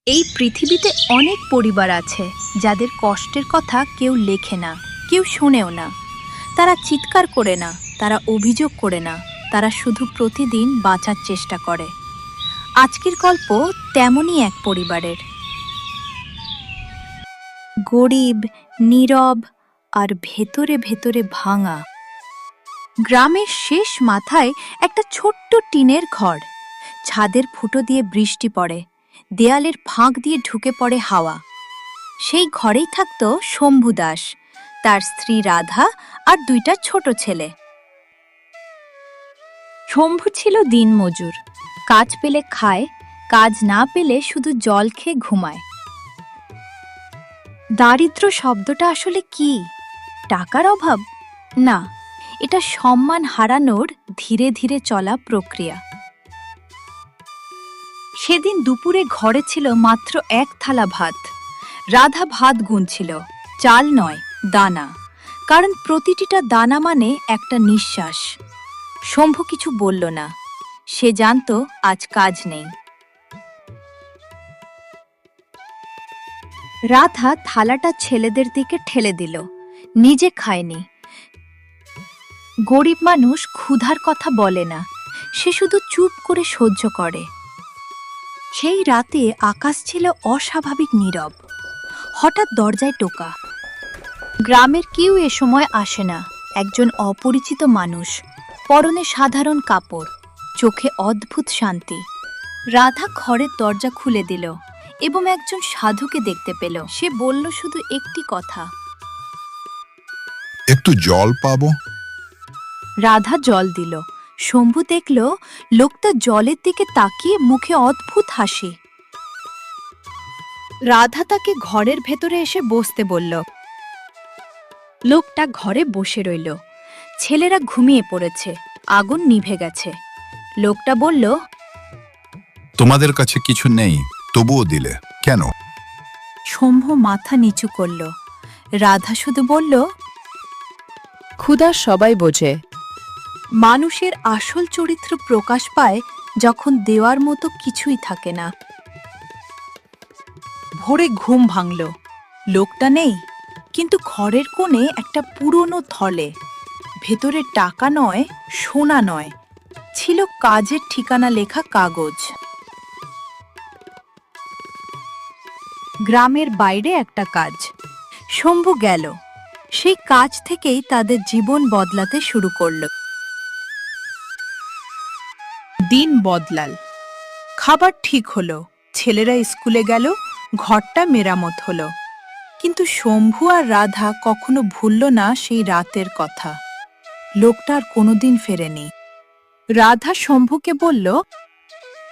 এই পৃথিবীতে অনেক পরিবার আছে যাদের কষ্টের কথা কেউ লেখে না, কেউ শোনেও না। তারা চিৎকার করে না, তারা অভিযোগ করে না, তারা শুধু প্রতিদিন বাঁচার চেষ্টা করে। আজকের গল্প তেমনই এক পরিবারের। গরিব, নীরব আর ভেতরে ভেতরে ভাঙা। গ্রামের শেষ মাথায় একটা ছোট্ট টিনের ঘর। ছাদের ফুটো দিয়ে বৃষ্টি পড়ে, দেয়ালের ফাঁক দিয়ে ঢুকে পড়ে হাওয়া। সেই ঘরেই থাকত শম্ভু দাস, তার স্ত্রী রাধা আর দুইটা ছোট ছেলে। শম্ভু ছিল দিনমজুর, কাজ পেলে খায়, কাজ না পেলে শুধু জল খেয়ে ঘুমায়। দারিদ্র শব্দটা আসলে কি? টাকার অভাব? না, এটা সম্মান হারানোর ধীরে ধীরে চলা প্রক্রিয়া। সেদিন দুপুরে ঘরে ছিল মাত্র এক থালা ভাত। রাধা ভাত গুনছিল, চাল নয়, দানা, কারণ প্রতিটিটা দানা মানে একটা নিঃশ্বাস। শম্ভু কিছু বলল না, সে জানত আজ কাজ নেই। রাধা থালাটা ছেলেদের দিকে ঠেলে দিল, নিজে খায়নি। গরিব মানুষ ক্ষুধার কথা বলে না, সে শুধু চুপ করে সহ্য করে। সেই রাতে আকাশ ছিল অস্বাভাবিক নীরব। হঠাৎ দরজায় টোকা। গ্রামের কেউ এ সময় আসে না। একজন অপরিচিত মানুষ, পরনে সাধারণ কাপড়, চোখে অদ্ভুত শান্তি। রাধা ঘরের দরজা খুলে দিল এবং একজন সাধুকে দেখতে পেল। সে বলল শুধু একটি কথা, একটু জল পাবো? রাধা জল দিল। শম্ভু দেখল লোকটা জলের দিকে তাকিয়ে মুখে অদ্ভুত হাসি। রাধা তাকে ঘরের ভেতরে এসে বসতে বলল। লোকটা ঘরে বসে রইল। ছেলেরা ঘুমিয়ে পড়েছে, আগুন নিভে গেছে। লোকটা বলল, তোমাদের কাছে কিছু নেই, তবুও দিলে কেন? শম্ভু মাথা নিচু করল। রাধা শুধু বলল, ক্ষুধা সবাই বোঝে। মানুষের আসল চরিত্র প্রকাশ পায় যখন দেওয়ার মতো কিছুই থাকে না। ভোরে ঘুম ভাঙল। লোকটা নেই, কিন্তু ঘরের কোণে একটা পুরনো থলে। ভেতরে টাকা নয়, সোনা নয়, ছিল কাজের ঠিকানা লেখা কাগজ। গ্রামের বাইরে একটা কাজ। শম্ভু গেল। সেই কাজ থেকেই তাদের জীবন বদলাতে শুরু করল। দিন বদলাল। খাবার ঠিক হলো, ছেলেরা স্কুলে গেল, ঘরটা মেরামত হলো। কিন্তু শম্ভু আর রাধা কখনো ভুলল না সেই রাতের কথা। লোকটা আর কোনোদিন ফেরেনি। রাধা শম্ভুকে বলল,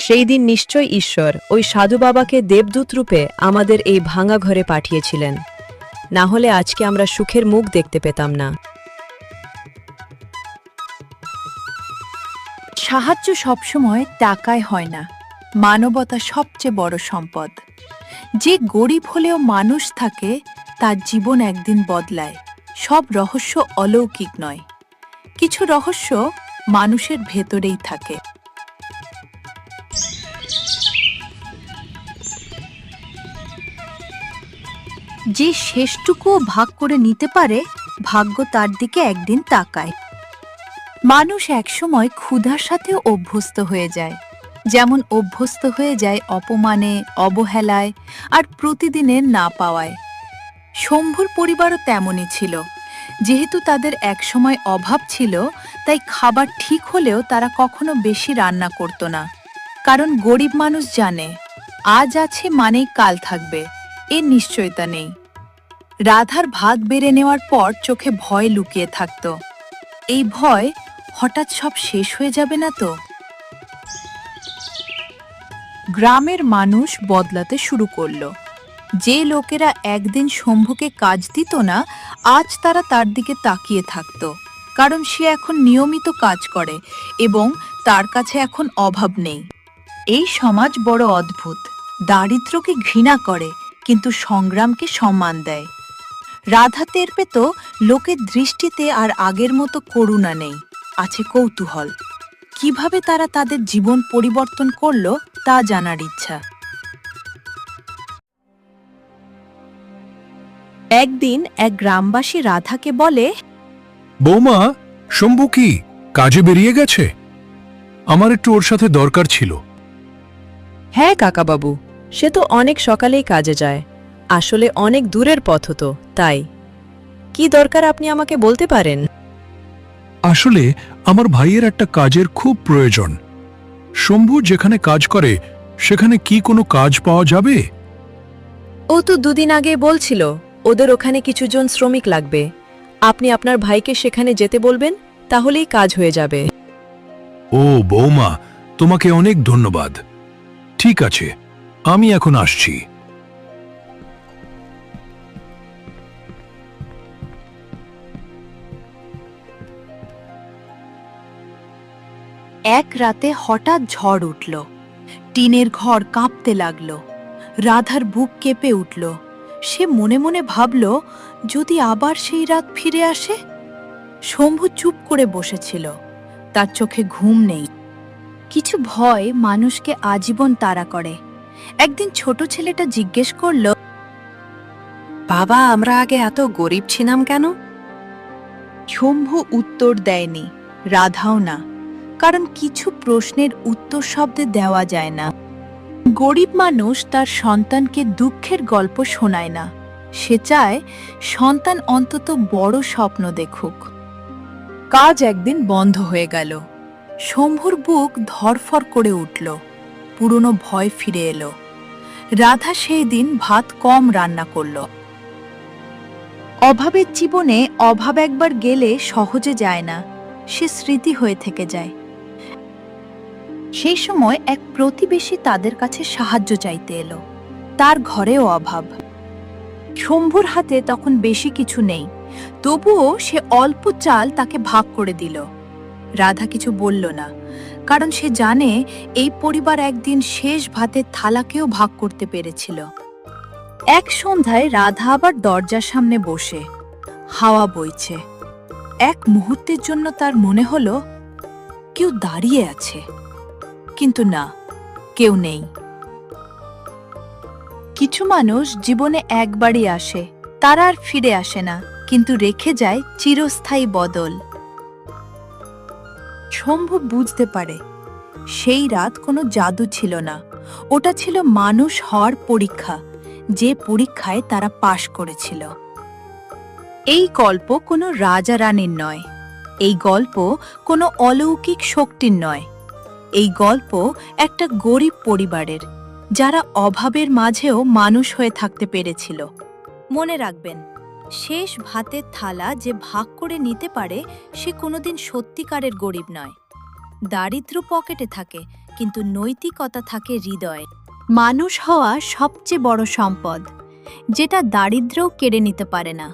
সেই দিন নিশ্চয় ঈশ্বর ওই সাধু বাবাকে দেবদূত রূপে আমাদের এই ভাঙা ঘরে পাঠিয়েছিলেন, না হলে আজকে আমরা সুখের মুখ দেখতে পেতাম না। সাহায্য সবসময় টাকায় হয় না, মানবতা সবচেয়ে বড় সম্পদ। যে গরিব হলেও মানুষ থাকে, তার জীবন একদিন বদলায়। সব রহস্য অলৌকিক নয়, কিছু রহস্য মানুষের ভেতরেই থাকে। যে শেষটুকুও ভাগ করে নিতে পারে, ভাগ্য তার দিকে একদিন তাকায়। মানুষ একসময় ক্ষুধার সাথে অভ্যস্ত হয়ে যায়, যেমন অভ্যস্ত হয়ে যায় অপমানে, অবহেলায় আর প্রতিদিনের না পাওয়ায়। শম্ভুর পরিবারও তেমনই ছিল। যেহেতু তাদের একসময় অভাব ছিল, তাই খাবার ঠিক হলেও তারা কখনো বেশি রান্না করত না। কারণ গরিব মানুষ জানে, আজ আছে মানেই কাল থাকবে, এর নিশ্চয়তা নেই। রাধার ভাত বেড়ে নেওয়ার পর চোখে ভয় লুকিয়ে থাকত। এই ভয়, হঠাৎ সব শেষ হয়ে যাবে না তো? গ্রামের মানুষ বদলাতে শুরু করল। যে লোকেরা একদিন শম্ভুকে কাজ দিত না, আজ তারা তার দিকে তাকিয়ে থাকত। কারণ সে এখন নিয়মিত কাজ করে এবং তার কাছে এখন অভাব নেই। এই সমাজ বড় অদ্ভুত। দারিদ্র্যকে ঘৃণা করে, কিন্তু সংগ্রামকে সম্মান দেয়। রাধা টের পেত লোকের দৃষ্টিতে আর আগের মতো করুণা নেই, আছে কৌতূহল। কিভাবে তারা তাদের জীবন পরিবর্তন করল তা জানার ইচ্ছা। একদিন এক গ্রামবাসী রাধাকে বলে, বৌমা, শম্ভু কি কাজে বেরিয়ে গেছে? আমার একটু ওর সাথে দরকার ছিল। হ্যাঁ কাকাবাবু, সে তো অনেক সকালেই কাজে যায়। আসলে অনেক দূরের পথ তো, তাই। কি দরকার আপনি আমাকে বলতে পারেন? আসলে আমার ভাইয়ের একটা কাজের খুব প্রয়োজন। শম্ভু যেখানে কাজ করে সেখানে কি কোনো কাজ পাওয়া যাবে? ও তো দুদিন আগে বলছিল ওদের ওখানে কিছুজন শ্রমিক লাগবে। আপনি আপনার ভাইকে সেখানে যেতে বলবেন, তাহলেই কাজ হয়ে যাবে। ও বৌমা, তোমাকে অনেক ধন্যবাদ। ঠিক আছে, আমি এখন আসছি। এক রাতে হঠাৎ ঝড় উঠল। টিনের ঘর কাঁপতে লাগল। রাধার বুক কেঁপে উঠল। সে মনে মনে ভাবল, যদি আবার সেই রাত ফিরে আসে। শম্ভু চুপ করে বসেছিল। তার চোখে ঘুম নেই। কিছু ভয় মানুষকে আজীবন তাড়া করে। একদিন ছোট ছেলেটা জিজ্ঞেস করল, বাবা, আমরা আগে এত গরিব ছিলাম কেন? শম্ভু উত্তর দেয়নি, রাধাও না। কারণ কিছু প্রশ্নের উত্তর শব্দে দেওয়া যায় না। গরিব মানুষ তার সন্তানকে দুঃখের গল্প শোনায় না। সে চায় সন্তান অন্তত বড় স্বপ্ন দেখুক। কাজ একদিন বন্ধ হয়ে গেল। শম্ভুর বুক ধড়ফড় করে উঠল। পুরনো ভয় ফিরে এলো। রাধা সেই দিন ভাত কম রান্না করল। অভাবের জীবনে অভাব একবার গেলে সহজে যায় না, সে স্মৃতি হয়ে থেকে যায়। সেই সময় এক প্রতিবেশী তাদের কাছে সাহায্য চাইতে এলো। তার ঘরেও অভাব। শম্ভুর হাতে তখন বেশি কিছু নেই, তবুও সে অল্প চাল তাকে ভাগ করে দিল। রাধা কিছু বলল না, কারণ সে জানে এই পরিবার একদিন শেষ ভাতের থালাকেও ভাগ করতে পেরেছিল। এক সন্ধ্যায় রাধা আবার দরজার সামনে বসে। হাওয়া বইছে। এক মুহূর্তের জন্য তার মনে হলো কেউ দাঁড়িয়ে আছে, কিন্তু না, কেউ নেই। কিছু মানুষ জীবনে একবারই আসে, তারা আর ফিরে আসে না, কিন্তু রেখে যায় চিরস্থায়ী বদল। শম্ভু বুঝতে পারে সেই রাত কোনো জাদু ছিল না, ওটা ছিল মানুষ হওয়ার পরীক্ষা, যে পরীক্ষায় তারা পাশ করেছিল। এই গল্প কোনো রাজা রানীর নয়, এই গল্প কোনো অলৌকিক শক্তির নয়। এই গল্প একটা গরিব পরিবারের, যারা অভাবের মাঝেও মানুষ হয়ে থাকতে পেরেছিল। মনে রাখবেন, শেষ ভাতের থালা যে ভাগ করে নিতে পারে সে কোনোদিন সত্যিকারের গরিব নয়। দারিদ্র্য পকেটে থাকে, কিন্তু নৈতিকতা থাকে হৃদয়ে। মানুষ হওয়া সবচেয়ে বড় সম্পদ, যেটা দারিদ্র্যও কেড়ে নিতে পারে না।